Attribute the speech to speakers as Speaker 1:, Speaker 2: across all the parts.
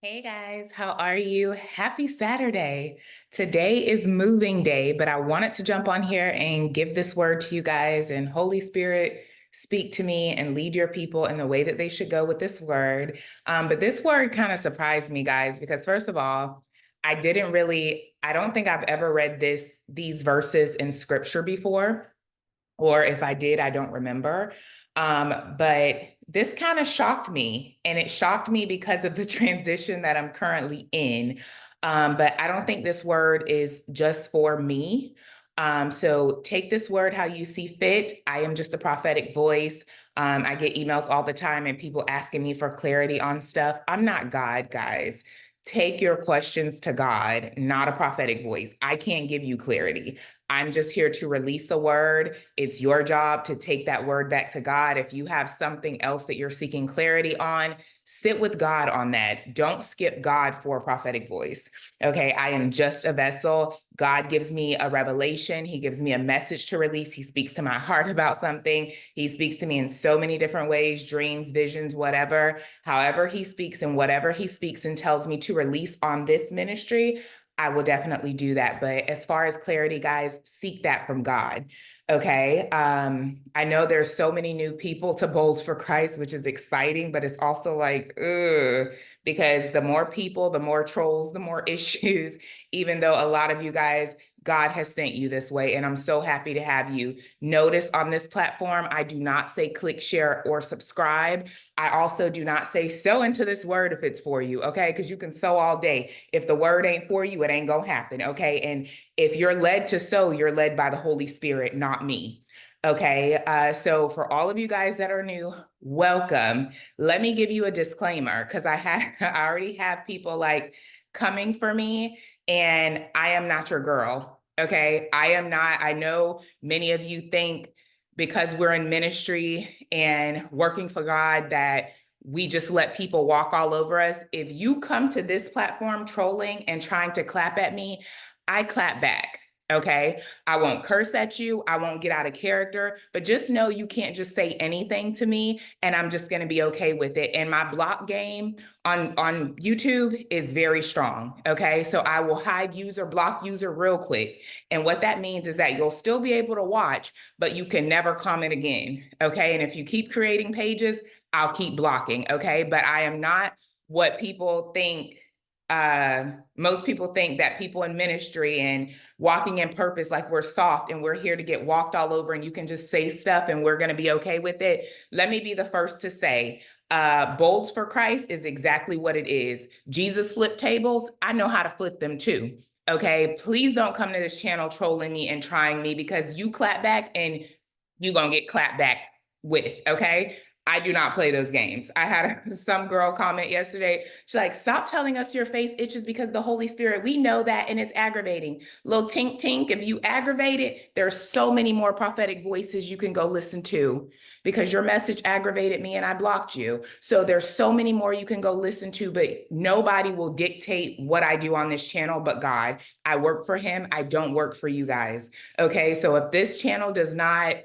Speaker 1: Hey guys, how are you? Happy Saturday. Today is moving day, but I wanted to jump on here and give this word to you guys. And Holy Spirit, speak to me and lead your people in the way that they should go with this word. But this word kind of surprised me, guys, because first of all, I don't think I've ever read these verses in scripture before, or if I did, I don't remember. But this kind of shocked me, and it shocked me because of the transition that I'm currently in. But I don't think this word is just for me. So take this word how you see fit. I am just a prophetic voice. I get emails all the time and people asking me for clarity on stuff. I'm not God, guys. Take your questions to God, not a prophetic voice. I can't give you clarity. I'm just here to release a word. It's your job to take that word back to God. If you have something else that you're seeking clarity on, sit with God on that. Don't skip God for a prophetic voice. Okay, I am just a vessel. God gives me a revelation. He gives me a message to release. He speaks to my heart about something. He speaks to me in so many different ways, dreams, visions, whatever. However he speaks and whatever he speaks and tells me to release on this ministry, I will definitely do that. But as far as clarity, guys, seek that from God. Okay. I know there's so many new people to Bold for Christ, which is exciting, but it's also like, ugh, because the more people, the more trolls, the more issues, even though a lot of you guys, God has sent you this way. And I'm so happy to have you. Notice on this platform, I do not say click, share, or subscribe. I also do not say sow into this word if it's for you, okay? Because you can sow all day. If the word ain't for you, it ain't gonna happen, okay? And if you're led to sow, you're led by the Holy Spirit, not me. Okay, so for all of you guys that are new, welcome. Let me give you a disclaimer because I already have people like coming for me, and I am not your girl. Okay, I am not. I know many of you think because we're in ministry and working for God that we just let people walk all over us. If you come to this platform trolling and trying to clap at me, I clap back. Okay. I won't curse at you. I won't get out of character, but just know you can't just say anything to me and I'm just going to be okay with it. And my block game on YouTube is very strong. Okay. So I will hide user, block user real quick. And what that means is that you'll still be able to watch, but you can never comment again. Okay. And if you keep creating pages, I'll keep blocking. Okay. But I am not what people think. Most people think that people in ministry and walking in purpose, like we're soft and we're here to get walked all over and you can just say stuff and we're going to be okay with it. Let me be the first to say, Bold for Christ is exactly what it is. Jesus flipped tables. I know how to flip them too. Okay. Please don't come to this channel trolling me and trying me because you clap back and you're going to get clapped back with. Okay. I do not play those games. I had some girl comment yesterday. She's like, stop telling us your face itches because the Holy Spirit, we know that and it's aggravating. Little tink tink, if you aggravate it, there's so many more prophetic voices you can go listen to because your message aggravated me and I blocked you. So there's so many more you can go listen to, but nobody will dictate what I do on this channel but God. I work for him. I don't work for you guys. Okay, so if this channel does not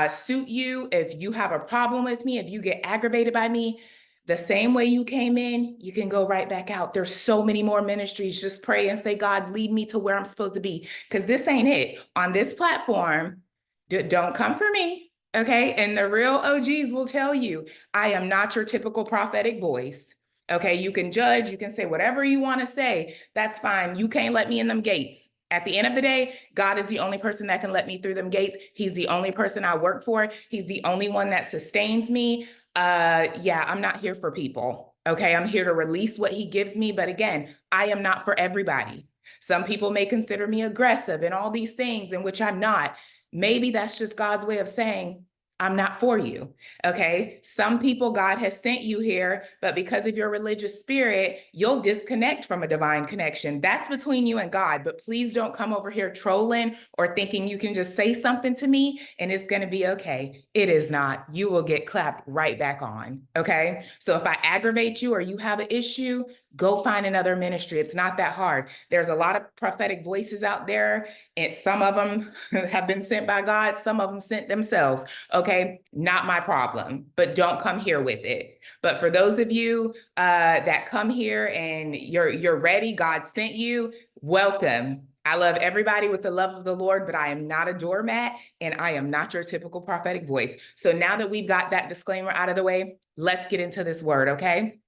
Speaker 1: suit you, if you have a problem with me, if you get aggravated by me, the same way you came in, you can go right back out. There's so many more ministries. Just pray and say, God, lead me to where I'm supposed to be. Because this ain't it. On this platform, don't come for me. Okay. And the real OGs will tell you, I am not your typical prophetic voice. Okay. You can judge, you can say whatever you want to say. That's fine. You can't let me in them gates. At the end of the day, God is the only person that can let me through them gates. He's the only person I work for. He's the only one that sustains me. Yeah, I'm not here for people. Okay, I'm here to release what he gives me. But again, I am not for everybody. Some people may consider me aggressive and all these things, in which I'm not. Maybe that's just God's way of saying, I'm not for you. Okay. Some people God has sent you here, but because of your religious spirit, you'll disconnect from a divine connection. That's between you and God. But please don't come over here trolling or thinking you can just say something to me and it's going to be okay. It is not. You will get clapped right back on. Okay. So if I aggravate you or you have an issue, go find another ministry. It's not that hard. There's a lot of prophetic voices out there, and some of them have been sent by God, some of them sent themselves. Okay. Not my problem, but don't come here with it. But for those of you that come here and you're ready, God sent you, welcome. I love everybody with the love of the Lord, but I am not a doormat and I am not your typical prophetic voice. So now that we've got that disclaimer out of the way, let's get into this word, okay?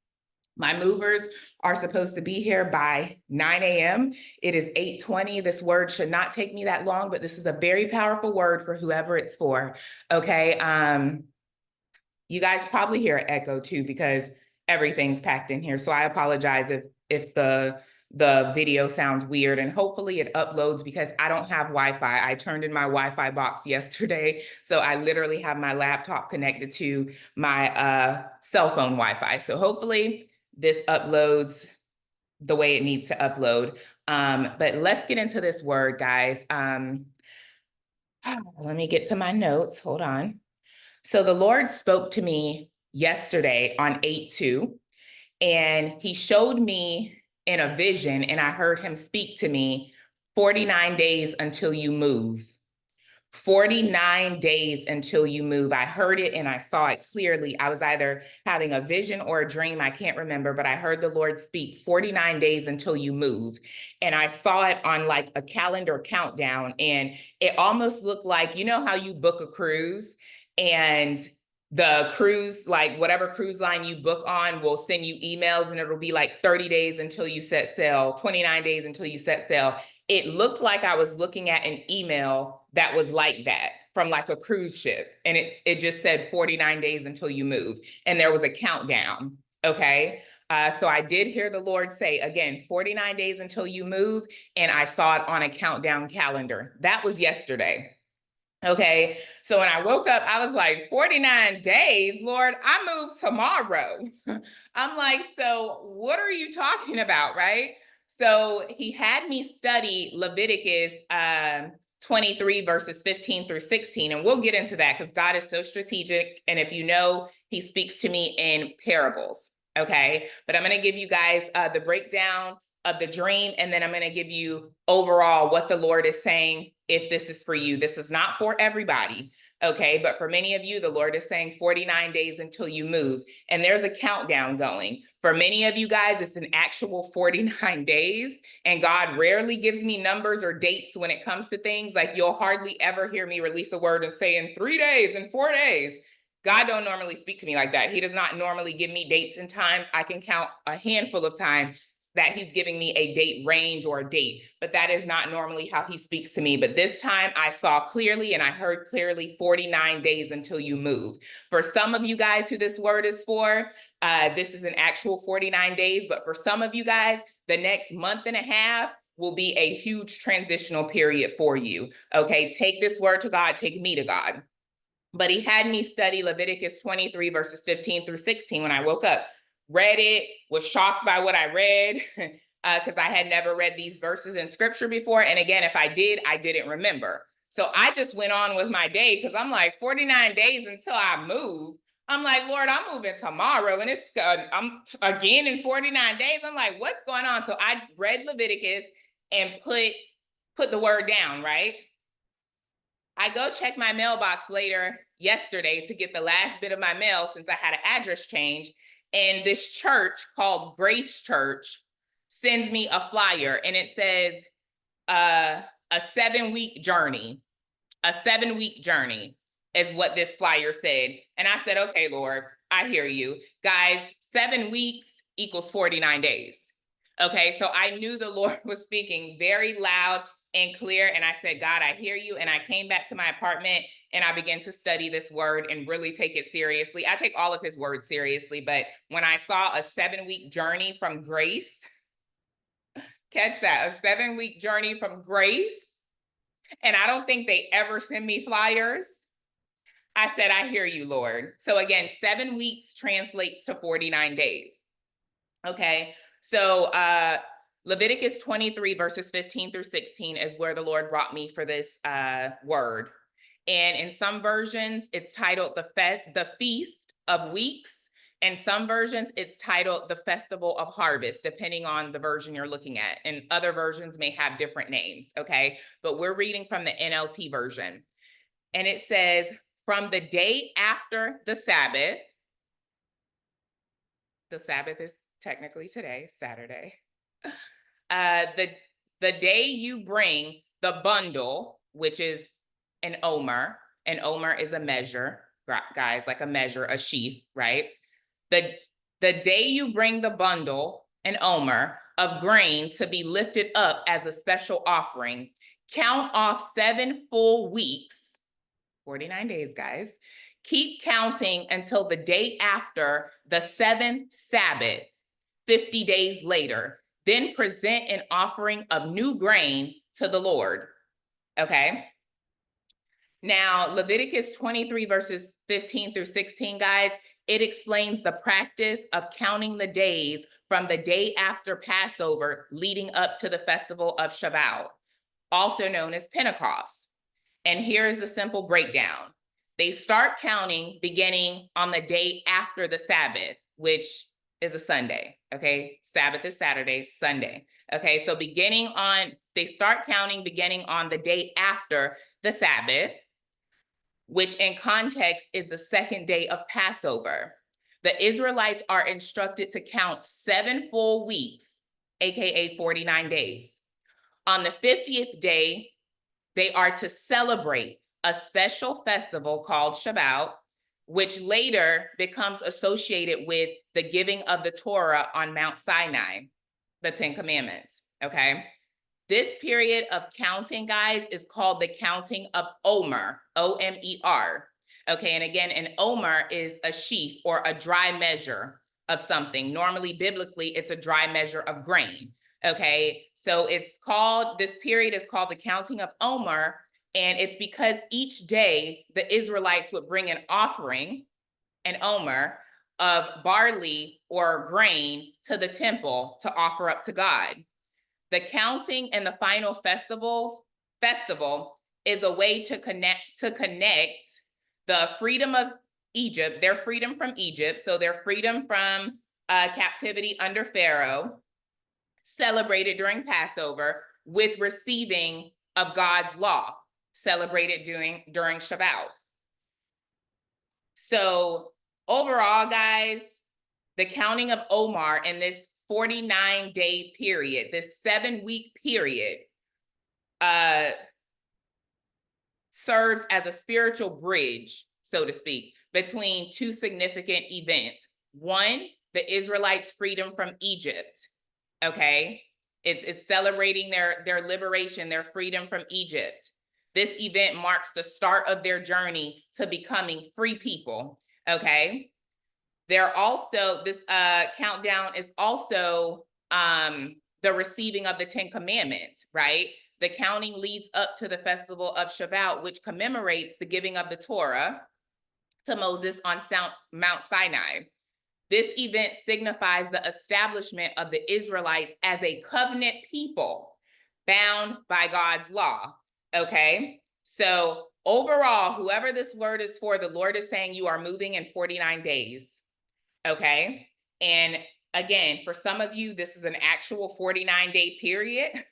Speaker 1: My movers are supposed to be here by 9 a.m. It is 8:20. This word should not take me that long, but this is a very powerful word for whoever it's for, okay? You guys probably hear echo too because everything's packed in here. So I apologize if the video sounds weird, and hopefully it uploads because I don't have Wi-Fi. I turned in my Wi-Fi box yesterday. So I literally have my laptop connected to my cell phone Wi-Fi. So hopefully this uploads the way it needs to upload. But let's get into this word, guys. Let me get to my notes. Hold on. So the Lord spoke to me yesterday on 8/2, and he showed me in a vision, and I heard him speak to me, 49 days until you move. 49 days until you move. I heard it and I saw it clearly. I was either having a vision or a dream. I can't remember, but I heard the Lord speak 49 days until you move. And I saw it on like a calendar countdown. And it almost looked like, you know how you book a cruise and the cruise, like whatever cruise line you book on will send you emails and it'll be like 30 days until you set sail, 29 days until you set sail. It looked like I was looking at an email that was like that from like a cruise ship. And it just said 49 days until you move. And there was a countdown. Okay. So I did hear the Lord say, again, 49 days until you move. And I saw it on a countdown calendar. That was yesterday. Okay. So when I woke up, I was like, 49 days, Lord, I move tomorrow. I'm like, so what are you talking about? Right. So he had me study Leviticus 23 verses 15 through 16. And we'll get into that because God is so strategic. And if you know, he speaks to me in parables. Okay. But I'm going to give you guys the breakdown of the dream. And then I'm going to give you overall what the Lord is saying if this is for you. This is not for everybody. Okay. But for many of you, the Lord is saying 49 days until you move. And there's a countdown going. For many of you guys, it's an actual 49 days. And God rarely gives me numbers or dates when it comes to things. Like you'll hardly ever hear me release a word and say in 3 days, in 4 days. God don't normally speak to me like that. He does not normally give me dates and times. I can count a handful of times that he's giving me a date range or a date, but that is not normally how he speaks to me. But this time I saw clearly and I heard clearly 49 days until you move. For some of you guys who this word is for, this is an actual 49 days, but for some of you guys, the next month and a half will be a huge transitional period for you. Okay, take this word to God, take me to God. But he had me study Leviticus 23 verses 15 through 16 when I woke up. Read it, was shocked by what I read because I had never read these verses in scripture before. And again, if I did, I didn't remember. So I just went on with my day because I'm like 49 days until I move. I'm like, Lord, I'm moving tomorrow. And it's I'm again in 49 days. I'm like, what's going on? So I read Leviticus and put the word down, right? I go check my mailbox later yesterday to get the last bit of my mail since I had an address change. And this church called Grace Church sends me a flyer and it says a 7-week journey. A 7-week journey is what this flyer said. And I said, okay, Lord, I hear you. Guys, 7 weeks equals 49 days. Okay, so I knew the Lord was speaking very loud and clear. And I said, God, I hear you. And I came back to my apartment and I began to study this word and really take it seriously. I take all of his words seriously. But when I saw a 7-week journey from grace, catch that, a 7-week journey from grace. And I don't think they ever send me flyers. I said, I hear you, Lord. So again, 7 weeks translates to 49 days. Okay. So, Leviticus 23 verses 15 through 16 is where the Lord brought me for this word. And in some versions, it's titled the Feast of Weeks. And some versions, it's titled the Festival of Harvest, depending on the version you're looking at. And other versions may have different names, okay? But we're reading from the NLT version. And it says, from the day after the Sabbath is technically today, Saturday. The day you bring the bundle, which is an Omer. An Omer is a measure, guys, like a measure, a sheaf, right? The day you bring the bundle, an Omer, of grain to be lifted up as a special offering, count off 7 full weeks, 49 days, guys. Keep counting until the day after the 7th Sabbath, 50 days later. Then present an offering of new grain to the Lord. Okay? Now, Leviticus 23, verses 15 through 16, guys, it explains the practice of counting the days from the day after Passover leading up to the festival of Shavuot, also known as Pentecost. And here's the simple breakdown. They start counting beginning on the day after the Sabbath, which is a Sunday, okay? Sabbath is Saturday, Sunday, okay? So they start counting beginning on the day after the Sabbath, which in context is the second day of Passover. The Israelites are instructed to count 7 full weeks, aka 49 days. On the 50th day, they are to celebrate a special festival called Shavuot, which later becomes associated with the giving of the Torah on Mount Sinai, the 10 Commandments, okay? This period of counting, guys, is called the counting of Omer, O-M-E-R. Okay, and again, an Omer is a sheaf or a dry measure of something. Normally, biblically, it's a dry measure of grain. Okay, so this period is called the counting of Omer, and it's because each day the Israelites would bring an offering, an Omer, of barley or grain to the temple to offer up to God. The counting and the final festival is a way to connect the freedom of Egypt, their freedom from Egypt, so their freedom from captivity under Pharaoh, celebrated during Passover, with receiving of God's law, celebrated during Shavuot. So overall, guys, the counting of Omer in this 49-day period, this 7-week period, serves as a spiritual bridge, so to speak, between two significant events. One, the Israelites' freedom from Egypt, okay? It's celebrating their liberation, their freedom from Egypt. This event marks the start of their journey to becoming free people, okay? This countdown is also the receiving of the 10 Commandments, right? The counting leads up to the festival of Shavuot, which commemorates the giving of the Torah to Moses on Mount Sinai. This event signifies the establishment of the Israelites as a covenant people bound by God's law, okay? So overall, whoever this word is for, the Lord is saying you are moving in 49 days, okay? And again, for some of you, this is an actual 49-day period.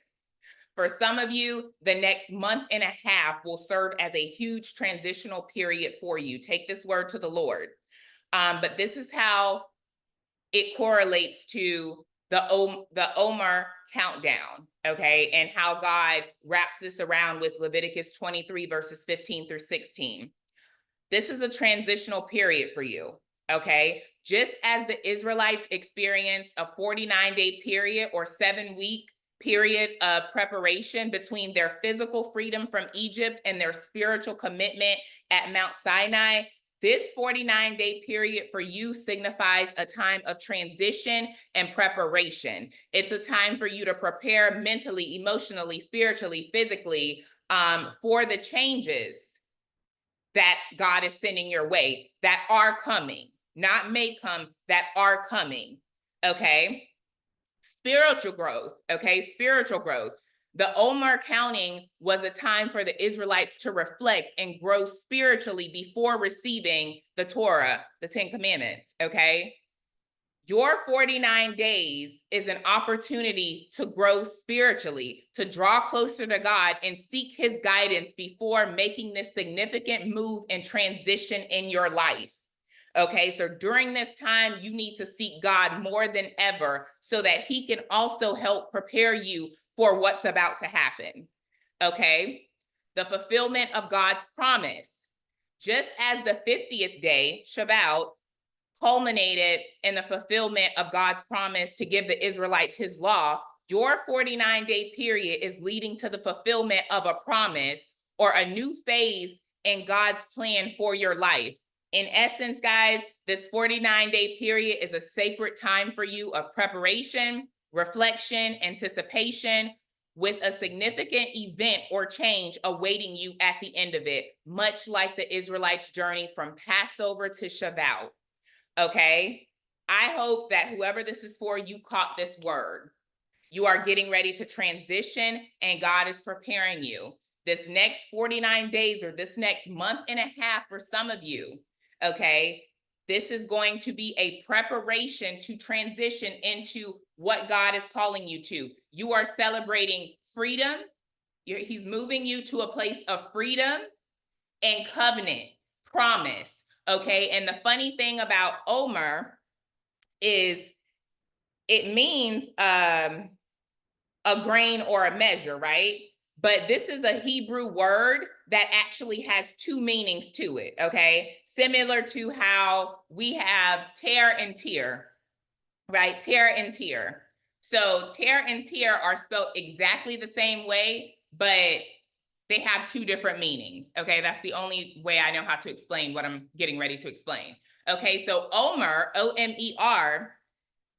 Speaker 1: For some of you, the next month and a half will serve as a huge transitional period for you. Take this word to the Lord. But this is how it correlates to the Omer countdown, okay? And how God wraps this around with Leviticus 23, verses 15 through 16. This is a transitional period for you, okay? Just as the Israelites experienced a 49-day period or 7-week period of preparation between their physical freedom from Egypt and their spiritual commitment at Mount Sinai, this 49-day period for you signifies a time of transition and preparation. It's a time for you to prepare mentally, emotionally, spiritually, physically, for the changes that God is sending your way that are coming, not may come, that are coming, okay? Spiritual growth, okay? Spiritual growth. The Omer counting was a time for the Israelites to reflect and grow spiritually before receiving the Torah, the 10 Commandments, okay? Your 49 days is an opportunity to grow spiritually, to draw closer to God and seek his guidance before making this significant move and transition in your life. Okay, so during this time, you need to seek God more than ever so that he can also help prepare you for what's about to happen. Okay, the fulfillment of God's promise. Just as the 50th day, Shabbat, culminated in the fulfillment of God's promise to give the Israelites his law, your 49-day period is leading to the fulfillment of a promise or a new phase in God's plan for your life. In essence, guys, this 49-day period is a sacred time for you of preparation, reflection, anticipation, with a significant event or change awaiting you at the end of it, much like the Israelites' journey from Passover to Shabbat. Okay, I hope that whoever this is for, you caught this word. You are getting ready to transition and God is preparing you. This next 49 days or this next month and a half for some of you, okay, this is going to be a preparation to transition into what God is calling you to. You are celebrating freedom. He's moving you to a place of freedom and covenant, promise. Okay, and the funny thing about Omer is it means a grain or a measure, right? But this is a Hebrew word that actually has two meanings to it, okay? Similar to how we have tear and tear, right? Tear and tear. So tear and tear are spelled exactly the same way, but they have two different meanings. Okay, that's the only way I know how to explain what I'm getting ready to explain. Okay, so Omer, O-M-E-R,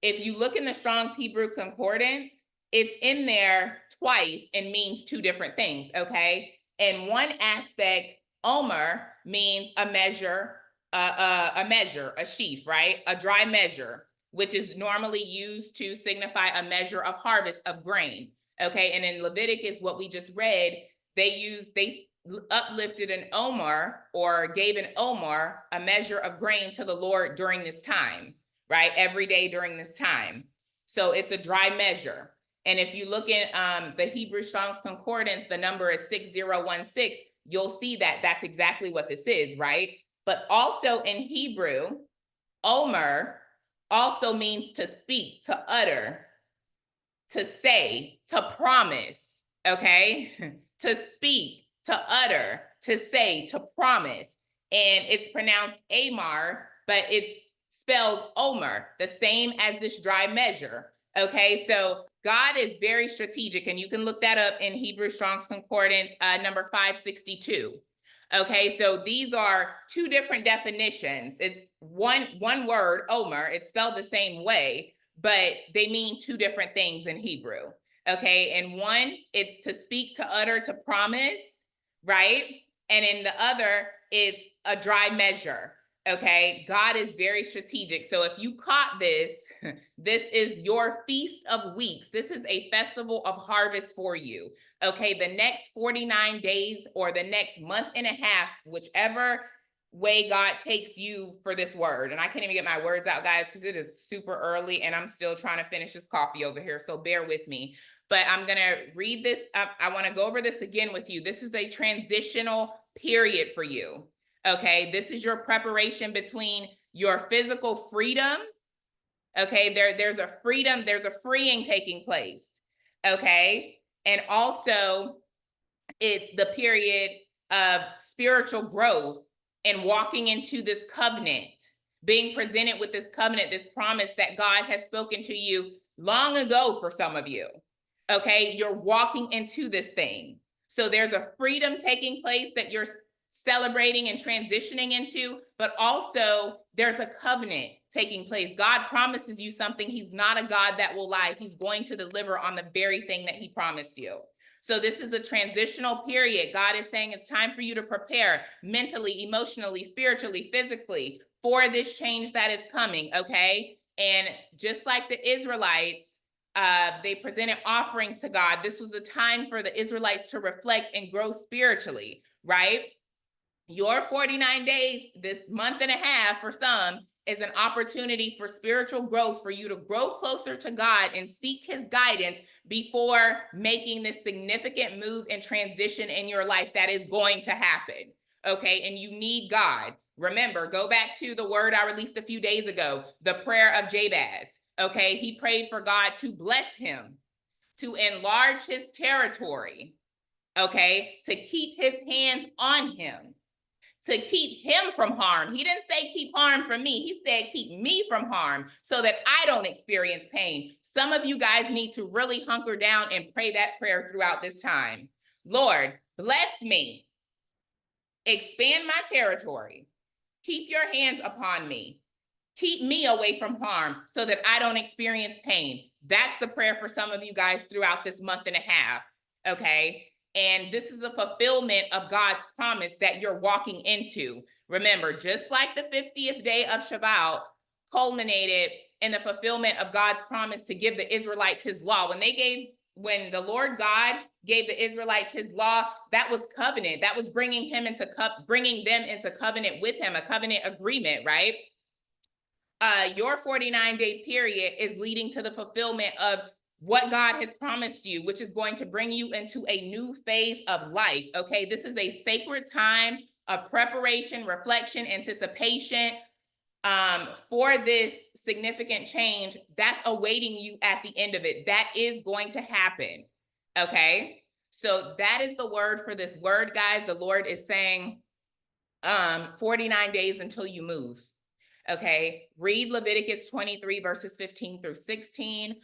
Speaker 1: if you look in the Strong's Hebrew Concordance, it's in there twice and means two different things, okay? And one aspect, Omer means a measure, a sheaf, right? A dry measure, which is normally used to signify a measure of harvest of grain, okay? And in Leviticus, what we just read, they uplifted an Omer or gave an Omer, a measure of grain to the Lord during this time, right? Every day during this time. So it's a dry measure. And if you look at the Hebrew Strong's Concordance, the number is 6016. You'll see that that's exactly what this is, right? But also in Hebrew, Omer also means to speak, to utter, to say, to promise, okay? To speak, to utter, to say, to promise. And it's pronounced Amar, but it's spelled Omer, the same as this dry measure. Okay, so God is very strategic, and you can look that up in Hebrew Strong's Concordance, number 562. Okay, so these are two different definitions. It's one word, Omer, it's spelled the same way, but they mean two different things in Hebrew. Okay, and one, it's to speak, to utter, to promise, right? And in the other, it's a dry measure. Okay, God is very strategic. So if you caught this, this is your Feast of Weeks. This is a festival of harvest for you. Okay, the next 49 days or the next month and a half, whichever way God takes you for this word. And I can't even get my words out, guys, because it is super early and I'm still trying to finish this coffee over here. So bear with me. But I'm going to read this. I want to go over this again with you. This is a transitional period for you. Okay, this is your preparation between your physical freedom. Okay, there's a freedom, there's a freeing taking place. Okay, and also it's the period of spiritual growth and walking into this covenant, being presented with this covenant, this promise that God has spoken to you long ago for some of you. Okay, you're walking into this thing. So there's a freedom taking place that you're celebrating and transitioning into, but also there's a covenant taking place. God promises you something. He's not a God that will lie. He's going to deliver on the very thing that he promised you. So this is a transitional period. God is saying it's time for you to prepare mentally, emotionally, spiritually, physically for this change that is coming, okay? And just like the Israelites, They presented offerings to God. This was a time for the Israelites to reflect and grow spiritually, right? Your 49 days, this month and a half for some, is an opportunity for spiritual growth, for you to grow closer to God and seek his guidance before making this significant move and transition in your life that is going to happen. Okay, and you need God. Remember, go back to the word I released a few days ago, the prayer of Jabez. Okay, he prayed for God to bless him, to enlarge his territory, okay, to keep his hands on him, to keep him from harm. He didn't say keep harm from me. He said keep me from harm so that I don't experience pain. Some of you guys need to really hunker down and pray that prayer throughout this time. Lord, bless me. Expand my territory. Keep your hands upon me. Keep me away from harm so that I don't experience pain. That's the prayer for some of you guys throughout this month and a half, okay? And this is a fulfillment of God's promise that you're walking into. Remember, just like the 50th day of Shabbat culminated in the fulfillment of God's promise to give the Israelites his law. When the Lord God gave the Israelites his law, that was covenant. That was bringing them into covenant with him, a covenant agreement, right? Your 49-day period is leading to the fulfillment of what God has promised you, which is going to bring you into a new phase of life. Okay, this is a sacred time of preparation, reflection, anticipation for this significant change that's awaiting you at the end of it. That is going to happen. Okay, so that is the word for this word, guys. The Lord is saying 49 days until you move. Okay, read Leviticus 23 verses 15 through 16.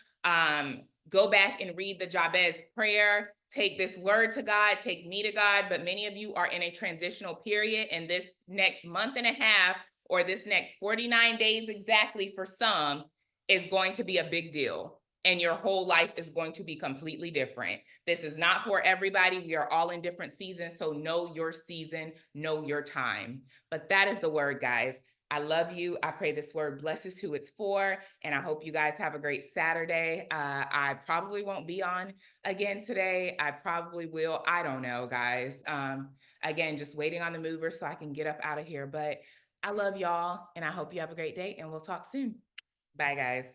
Speaker 1: Go back and read the Jabez prayer. Take this word to God, take me to God, but many of you are in a transitional period, and this next month and a half, or this next 49 days exactly for some, is going to be a big deal. And your whole life is going to be completely different. This is not for everybody. We are all in different seasons, so know your season, know your time. But that is the word, guys. I love you. I pray this word blesses who it's for, and I hope you guys have a great Saturday. I probably won't be on again today. I probably will. I don't know, guys. Again, just waiting on the mover so I can get up out of here. But I love y'all, and I hope you have a great day, and we'll talk soon. Bye, guys.